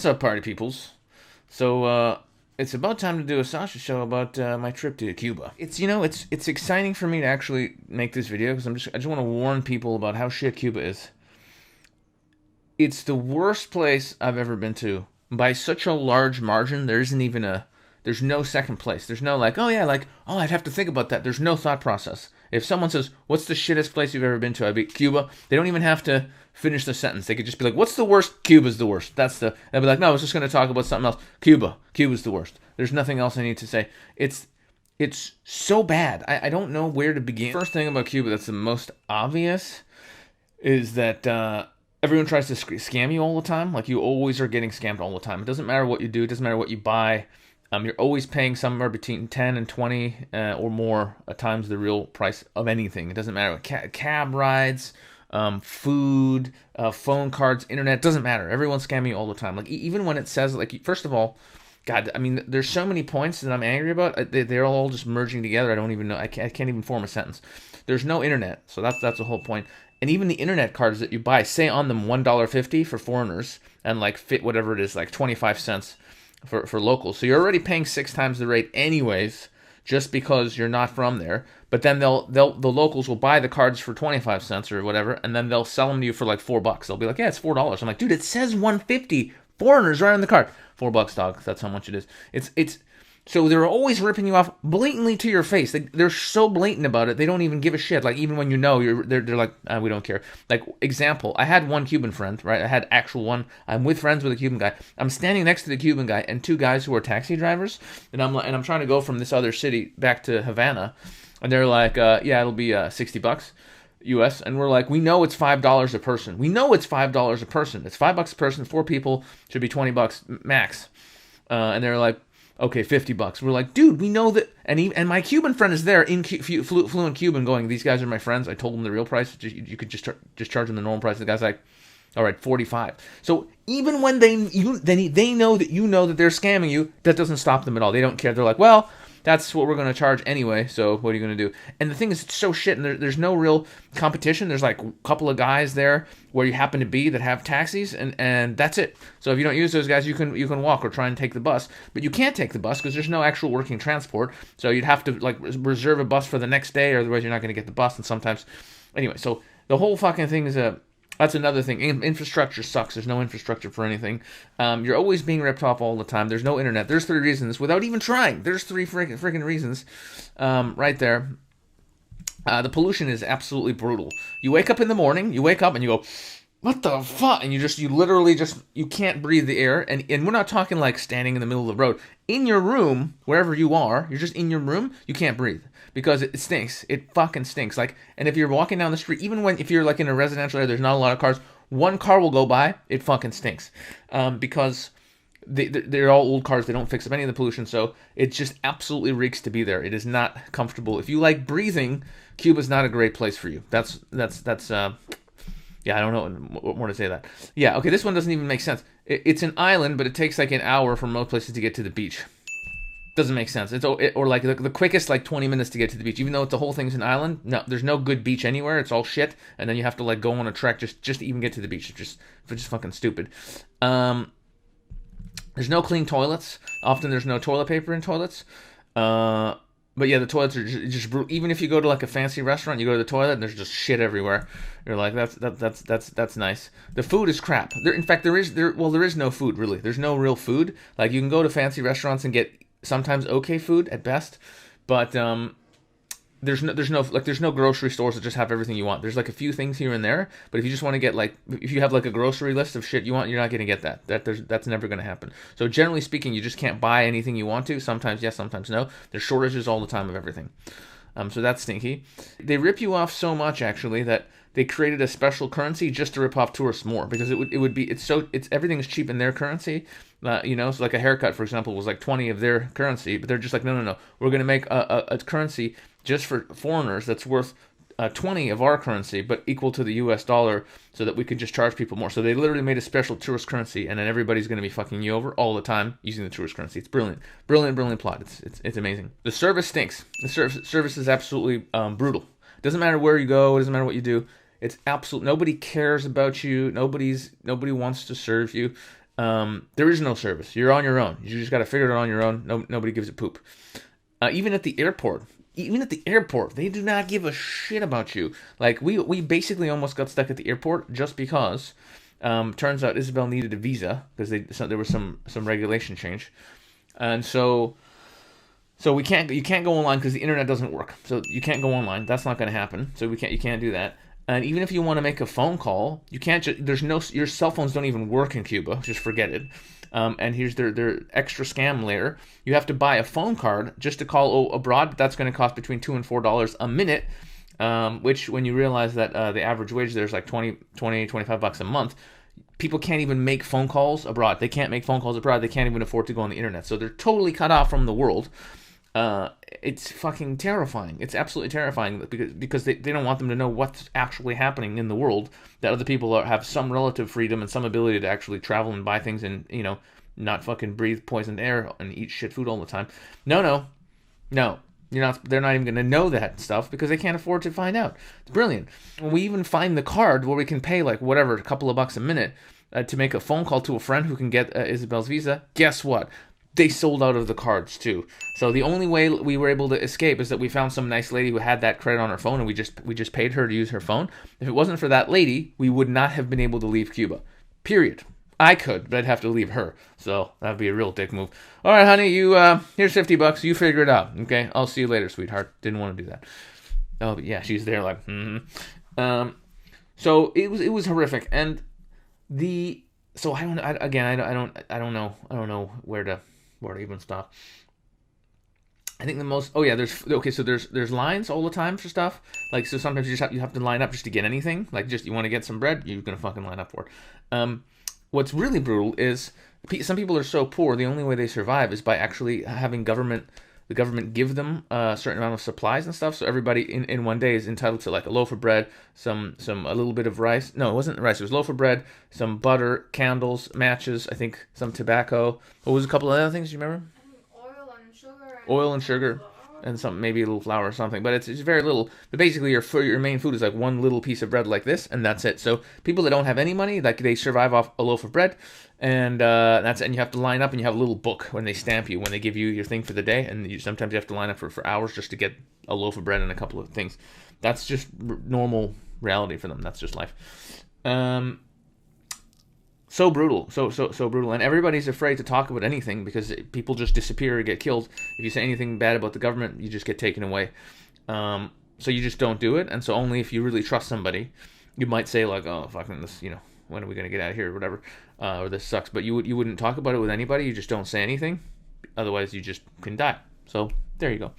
What's up, party peoples? So, it's about time to do a Sasha show about my trip to Cuba. It's exciting for me to actually make this video because I just want to warn people about how shit Cuba is. It's the worst place I've ever been to by such a large margin. There's no second place. There's no like, oh yeah, like, oh, I'd have to think about that. There's no thought process. If someone says, what's the shittest place you've ever been to? I'd be Cuba. They don't even have to finish the sentence. They could just be like, what's the worst? Cuba's the worst. They'd be like, no, I was just going to talk about something else. Cuba's the worst. There's nothing else I need to say. It's so bad. I don't know where to begin. First thing about Cuba that's the most obvious is that everyone tries to scam you all the time. Like, you always are getting scammed all the time. It doesn't matter what you do. It doesn't matter what you buy. You're always paying somewhere between 10 and 20 or more times the real price of anything. It doesn't matter. Cab rides, food, phone cards, internet. Doesn't matter. Everyone's scamming you all the time. Like, even when it says, like, first of all, God, I mean, there's so many points that I'm angry about. They're all just merging together. I don't even know. I can't even form a sentence. There's no internet, so that's the whole point. And even the internet cards that you buy say on them $1.50 for foreigners and like fit whatever it is, like 25 cents for locals. So you're already paying 6 times the rate anyways, just because you're not from there. But then the locals will buy the cards for 25 cents or whatever, and then they'll sell them to you for like $4. They'll be like, yeah, it's $4. I'm like, dude, it says 150 foreigners right on the card. $4, dog. That's how much it is. It's so they're always ripping you off blatantly to your face. They're so blatant about it. They don't even give a shit. Like, even when you know, they're like, we don't care. Like, example, I had one Cuban friend, right? I had actual one. I'm with friends with a Cuban guy. I'm standing next to the Cuban guy and 2 guys who are taxi drivers, and I'm trying to go from this other city back to Havana, and they're like, yeah, it'll be $60 US, and we're like, we know it's $5 a person. We know it's $5 a person. It's $5 a person. 4 people should be $20 max. And they're like, okay, $50. We're like, dude, we know that. And my Cuban friend is there fluent Cuban, going, these guys are my friends. I told them the real price. You could just charge them the normal price. The guy's like, all right, 45. So even when they know that you know that they're scamming you, that doesn't stop them at all. They don't care. They're like, well, that's what we're going to charge anyway, so what are you going to do? And the thing is, it's so shit, and there's no real competition. There's like a couple of guys there where you happen to be that have taxis, and that's it. So if you don't use those guys, you can walk or try and take the bus. But you can't take the bus because there's no actual working transport. So you'd have to like reserve a bus for the next day, or otherwise you're not going to get the bus. And sometimes, anyway, so the whole fucking thing is that's another thing. Infrastructure sucks. There's no infrastructure for anything. You're always being ripped off all the time. There's no internet. There's 3 reasons without even trying. There's 3 freaking reasons right there. The pollution is absolutely brutal. You wake up in the morning, you wake up and you go, what the fuck? And you literally you can't breathe the air. And we're not talking like standing in the middle of the road. In your room, wherever you are, you're just in your room, you can't breathe. Because it stinks. It fucking stinks. Like, and if you're walking down the street, even if you're like in a residential area, there's not a lot of cars, 1 car will go by, it fucking stinks. Because they're all old cars, they don't fix up any of the pollution, so it just absolutely reeks to be there. It is not comfortable. If you like breathing, Cuba's not a great place for you. That's yeah, I don't know what more to say that. Yeah, okay, this one doesn't even make sense. It's an island, but it takes like an hour from most places to get to the beach. Doesn't make sense. Or like the quickest, like 20 minutes to get to the beach, even though the whole thing's an island. No, there's no good beach anywhere. It's all shit, and then you have to like go on a trek just to even get to the beach. It's just fucking stupid. There's no clean toilets. Often there's no toilet paper in toilets. But yeah, the toilets are just brutal. Even if you go to like a fancy restaurant, you go to the toilet and there's just shit everywhere. You're like, that's nice. The food is crap. In fact, there is no food really. There's no real food. Like, you can go to fancy restaurants and get sometimes okay food at best, but there's no grocery stores that just have everything you want. There's like a few things here and there, but if you just want to get like, if you have like a grocery list of shit you want, you're not going to get that. That's never going to happen. So generally speaking, you just can't buy anything you want to. Sometimes yes, sometimes no. There's shortages all the time of everything. So that's stinky. They rip you off so much actually that they created a special currency just to rip off tourists more, because everything's cheap in their currency. So like a haircut, for example, was like 20 of their currency, but they're just like, no. We're going to make a currency just for foreigners that's worth 20 of our currency, but equal to the US dollar, so that we could just charge people more. So they literally made a special tourist currency, and then everybody's going to be fucking you over all the time using the tourist currency. It's brilliant. Brilliant plot. It's amazing. The service stinks. The service is absolutely brutal. Doesn't matter where you go. It doesn't matter what you do. It's absolute. Nobody cares about you. Nobody wants to serve you. There is no service. You're on your own. You just got to figure it out on your own. No, nobody gives a poop. Even at the airport. Even at the airport, they do not give a shit about you. Like, we basically almost got stuck at the airport just because. Turns out Isabel needed a visa because there was some regulation change, and so you can't go online because the internet doesn't work. So you can't go online. That's not going to happen. So you can't do that. And even if you want to make a phone call, you can't. Your cell phones don't even work in Cuba. Just forget it. And here's their extra scam layer. You have to buy a phone card just to call abroad, but that's going to cost between $2 and $4 a minute. Which, when you realize that the average wage there's like 25 bucks a month, people can't even make phone calls abroad. They can't make phone calls abroad. They can't even afford to go on the internet. So they're totally cut off from the world. It's fucking terrifying. It's absolutely terrifying because they don't want them to know what's actually happening in the world, that other people have some relative freedom and some ability to actually travel and buy things and, not fucking breathe poisoned air and eat shit food all the time. No. They're not even going to know that stuff because they can't afford to find out. It's brilliant. When we even find the card where we can pay like whatever, a couple of bucks a minute to make a phone call to a friend who can get Isabel's visa, guess what? They sold out of the cards too. So the only way we were able to escape is that we found some nice lady who had that credit on her phone, and we just paid her to use her phone. If it wasn't for that lady, we would not have been able to leave Cuba. Period. I could, but I'd have to leave her. So that'd be a real dick move. All right, honey, here's $50. You figure it out. Okay, I'll see you later, sweetheart. Didn't want to do that. Oh, but yeah, she's there like, So it was horrific, and so I don't know where to even stop. I think there's lines all the time for stuff. Like, so sometimes you have to line up just to get anything. Like, just you want to get some bread, you're gonna fucking line up for it. What's really brutal is some people are so poor, the only way they survive is by actually having the government give them a certain amount of supplies and stuff. So everybody in one day is entitled to like a loaf of bread, a little bit of rice. No, it wasn't rice. It was loaf of bread, some butter, candles, matches. I think some tobacco. What was a couple of other things? You remember? Oil and sugar. And some, maybe a little flour or something, but it's very little. But basically, your main food is like one little piece of bread like this, and that's it. So people that don't have any money, like, they survive off a loaf of bread, and that's it. And you have to line up, and you have a little book when they stamp you, when they give you your thing for the day, and sometimes you have to line up for hours just to get a loaf of bread and a couple of things. That's just normal reality for them. That's just life. So brutal, so brutal, and everybody's afraid to talk about anything because people just disappear or get killed. If you say anything bad about the government, you just get taken away. So you just don't do it, and so only if you really trust somebody, you might say like, "Oh, fucking this, when are we gonna get out of here?" or whatever, or "This sucks." But you wouldn't talk about it with anybody. You just don't say anything, otherwise you just can die. So there you go.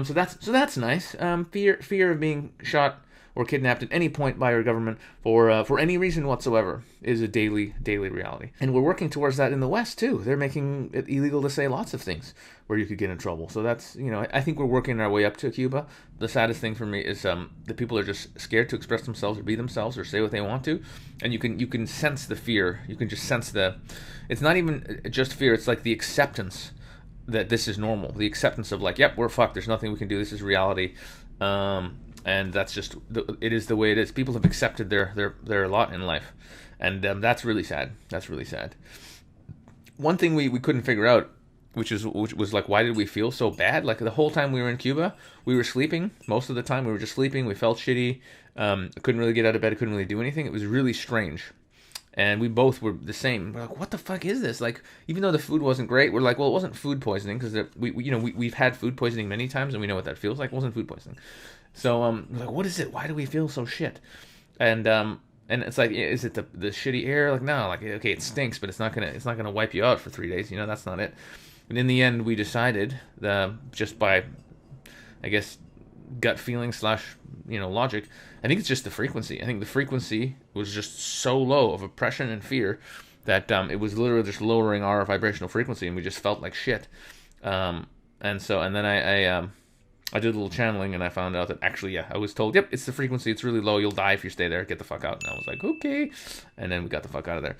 So that's nice. Fear of being shot or kidnapped at any point by our government for any reason whatsoever is a daily reality. And we're working towards that in the West too. They're making it illegal to say lots of things where you could get in trouble. So that's, I think we're working our way up to Cuba. The saddest thing for me is the people are just scared to express themselves or be themselves or say what they want to. And you can sense the fear. You can just sense it's not even just fear, it's like the acceptance that this is normal. The acceptance of like, yep, we're fucked. There's nothing we can do. This is reality. And that's just, it is the way it is. People have accepted their lot in life. And that's really sad. That's really sad. One thing we couldn't figure out, which was like, why did we feel so bad? Like, the whole time we were in Cuba, we were sleeping. Most of the time we were just sleeping. We felt shitty. Couldn't really get out of bed. Couldn't really do anything. It was really strange. And we both were the same. We're like, what the fuck is this? Like, even though the food wasn't great, we're like, well, it wasn't food poisoning, because we've had food poisoning many times, and we know what that feels like. It wasn't food poisoning. So we're like, what is it? Why do we feel so shit? And it's like, is it the shitty air? Like, no, like, okay, it stinks, but it's not gonna wipe you out for 3 days. That's not it. And in the end, we decided, just by, I guess, gut feeling / logic, I think it's just the frequency. I think the frequency was just so low of oppression and fear that it was literally just lowering our vibrational frequency, and we just felt like shit. And then I did a little channeling, and I found out that actually, I was told, yep, it's the frequency. It's really low. You'll die if you stay there. Get the fuck out. And I was like, okay. And then we got the fuck out of there.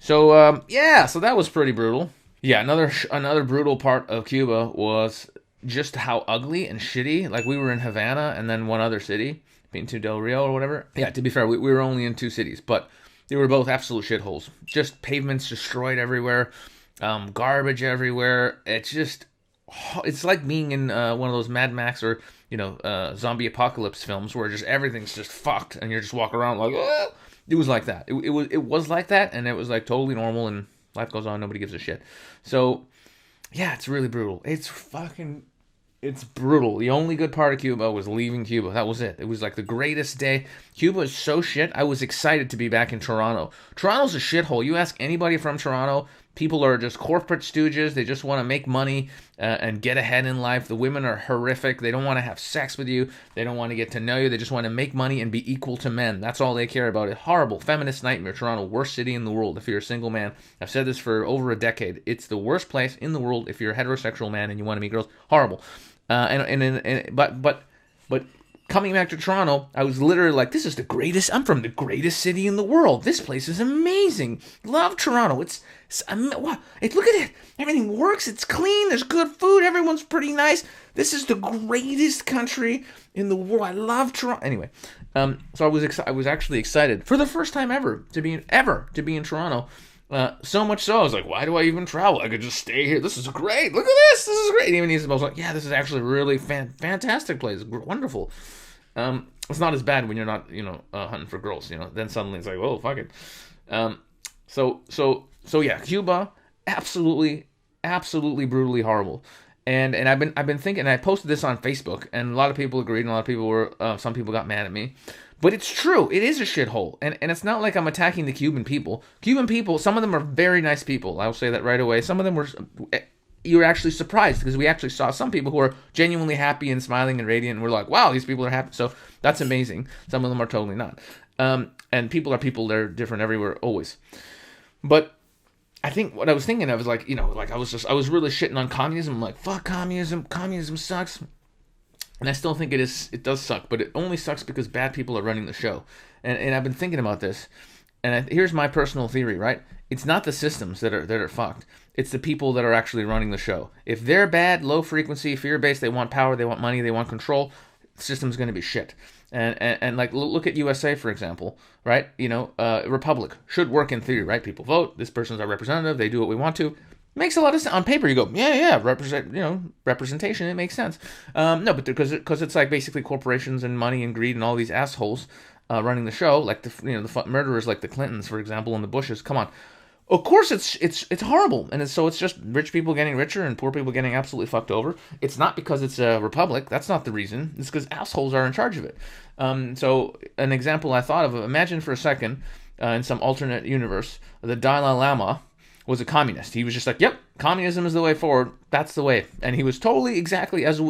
So so that was pretty brutal. Yeah, another brutal part of Cuba was just how ugly and shitty. Like, we were in Havana and then one other city, Pinto del Rio or whatever. Yeah, to be fair, we were only in 2 cities, but They were both absolute shitholes. Just pavements destroyed everywhere, garbage everywhere. It's like being in one of those Mad Max or zombie apocalypse films where just everything's just fucked and you're just walking around like, oh! It was like that. It was like that, and it was like totally normal, and life goes on. Nobody gives a shit. So yeah, it's really brutal. It's brutal. The only good part of Cuba was leaving Cuba. That was it. It was like the greatest day. Cuba is so shit. I was excited to be back in Toronto. Toronto's a shithole. You ask anybody from Toronto, people are just corporate stooges. They just want to make money and get ahead in life. The women are horrific. They don't want to have sex with you. They don't want to get to know you. They just want to make money and be equal to men. That's all they care about. It's horrible. Feminist nightmare. Toronto, worst city in the world if you're a single man. I've said this for over a decade. It's the worst place in the world if you're a heterosexual man and you want to meet girls. Horrible. But coming back to Toronto, I was literally like, this is the greatest. I'm from the greatest city in the world. This place is amazing. Love Toronto. Look at it. Everything works. It's clean. There's good food. Everyone's pretty nice. This is the greatest country in the world. I love Toronto. Anyway, so I was actually excited for the first time ever to be in Toronto. So much so, I was like, why do I even travel? I could just stay here. This is great. Look at this. This is great. And even I was like, yeah, this is actually a really fantastic place. Wonderful. It's not as bad when you're not, hunting for girls, Then suddenly it's like, oh, fuck it. So yeah, Cuba, absolutely brutally horrible. And I've been thinking, and I posted this on Facebook, and a lot of people agreed, and a lot of people were, some people got mad at me. But it's true. It is a shithole. And it's not like I'm attacking the Cuban people. Cuban people, some of them are very nice people. I'll say that right away. Some of them you were actually surprised because we actually saw some people who are genuinely happy and smiling and radiant. And we're like, wow, these people are happy. So that's amazing. Some of them are totally not. And people are people. They're different everywhere, always. But I think what I was thinking of is like, I was really shitting on communism. I'm like, fuck communism. Communism sucks. And I still think it does suck, but it only sucks because bad people are running the show. And I've been thinking about this, and here's my personal theory, right? It's not the systems that are fucked. It's the people that are actually running the show. If they're bad, low frequency, fear-based, they want power, they want money, they want control, the system's going to be shit. And like, look at USA, for example, right? Republic should work in theory, right? People vote, this person's our representative, they do what we want to. Makes a lot of sense. On paper, you go, yeah, representation, it makes sense. No, but because it's like basically corporations and money and greed and all these assholes running the show, like the murderers like the Clintons, for example, and the Bushes. Come on. Of course, it's horrible, and it's just rich people getting richer and poor people getting absolutely fucked over. It's not because it's a republic. That's not the reason. It's because assholes are in charge of it. So an example I thought of, imagine for a second, in some alternate universe, the Dalai Lama was a communist. He was just like, yep, communism is the way forward. That's the way. And he was totally exactly as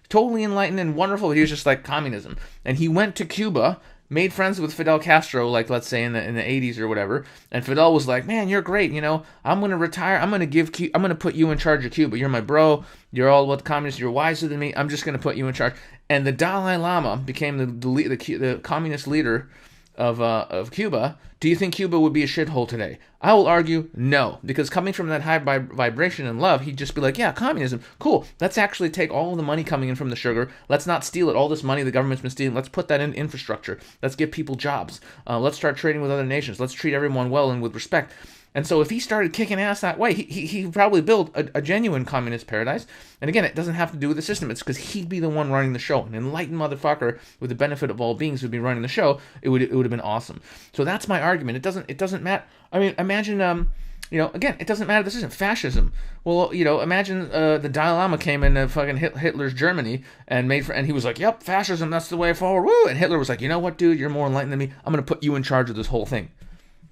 totally enlightened and wonderful. But he was just like communism. And he went to Cuba, made friends with Fidel Castro, like let's say in the 80s or whatever. And Fidel was like, man, you're great. I'm going to retire. I'm going to put you in charge of Cuba. You're my bro. You're all about the communists. You're wiser than me. I'm just going to put you in charge. And the Dalai Lama became the communist leader of Cuba. Do you think Cuba would be a shithole today? I will argue no, because coming from that high vibration and love, he'd just be like, yeah, communism, cool. Let's actually take all of the money coming in from the sugar. Let's not steal it. All this money the government's been stealing, let's put that in infrastructure. Let's give people jobs. Let's start trading with other nations. Let's treat everyone well and with respect. And so if he started kicking ass that way, he probably built a genuine communist paradise. And again, it doesn't have to do with the system. It's because he'd be the one running the show. An enlightened motherfucker with the benefit of all beings who'd be running the show. It would have been awesome. So that's my argument. It doesn't matter. I mean, imagine, again, it doesn't matter. This isn't fascism. Well, imagine the Dalai Lama came into fucking Hitler's Germany and he was like, yep, fascism, that's the way forward. Woo! And Hitler was like, you know what, dude? You're more enlightened than me. I'm going to put you in charge of this whole thing.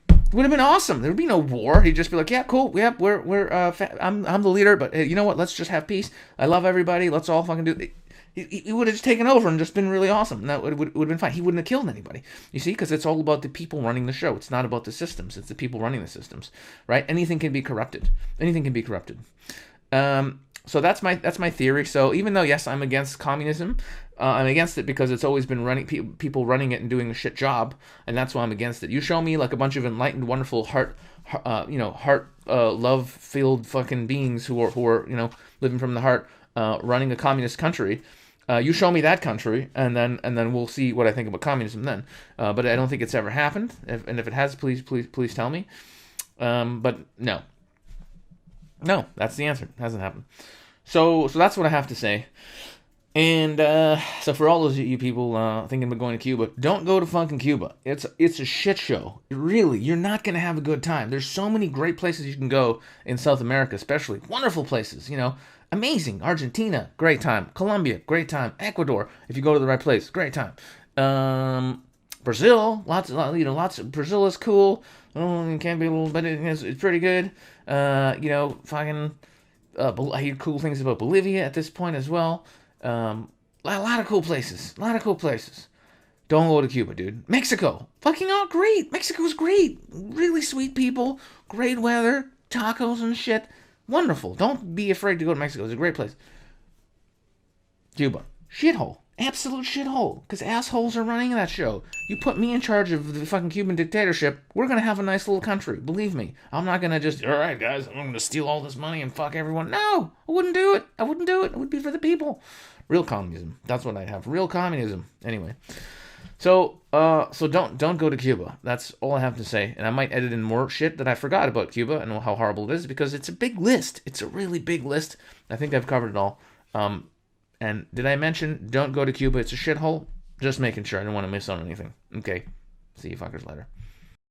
It would have been awesome. There would be no war. He'd just be like, yeah, cool. Yeah, I'm the leader, but hey, you know what? Let's just have peace. I love everybody. Let's all fucking do it. He would have just taken over and just been really awesome. That would have been fine. He wouldn't have killed anybody. You see, because it's all about the people running the show. It's not about the systems. It's the people running the systems, right? Anything can be corrupted. Anything can be corrupted. So that's my theory. So even though, yes, I'm against communism, I'm against it because it's always been running people running it and doing a shit job, and that's why I'm against it. You show me like a bunch of enlightened, wonderful, love-filled fucking beings who are living from the heart, running a communist country. You show me that country, and then we'll see what I think about communism then. But I don't think it's ever happened. And if it has, please tell me. But no, that's the answer. It hasn't happened. So that's what I have to say. And so for all those of you people thinking about going to Cuba, don't go to fucking Cuba. It's a shit show. Really, you're not gonna have a good time. There's so many great places you can go in South America, especially wonderful places. Amazing. Argentina, great time. Colombia, great time. Ecuador, if you go to the right place, great time. Brazil, lots. Brazil is cool. It can be a little bit. It's pretty good. Fucking. I hear cool things about Bolivia at this point as well. A lot of cool places. Don't go to Cuba, dude. Mexico, fucking great. Mexico's great. Really sweet people. Great weather. Tacos and shit. Wonderful. Don't be afraid to go to Mexico. It's a great place. Cuba, shithole. Absolute shithole. Because assholes are running that show. You put me in charge of the fucking Cuban dictatorship, we're going to have a nice little country. Believe me. I'm not going to just, all right, guys, I'm going to steal all this money and fuck everyone. No, I wouldn't do it. It would be for the people. Real communism. That's what I'd have. Real communism. Anyway. So don't go to Cuba. That's all I have to say. And I might edit in more shit that I forgot about Cuba and how horrible it is, because it's a big list. It's a really big list. I think I've covered it all. And did I mention don't go to Cuba? It's a shithole? Just making sure. I don't want to miss on anything. Okay. See you fuckers later.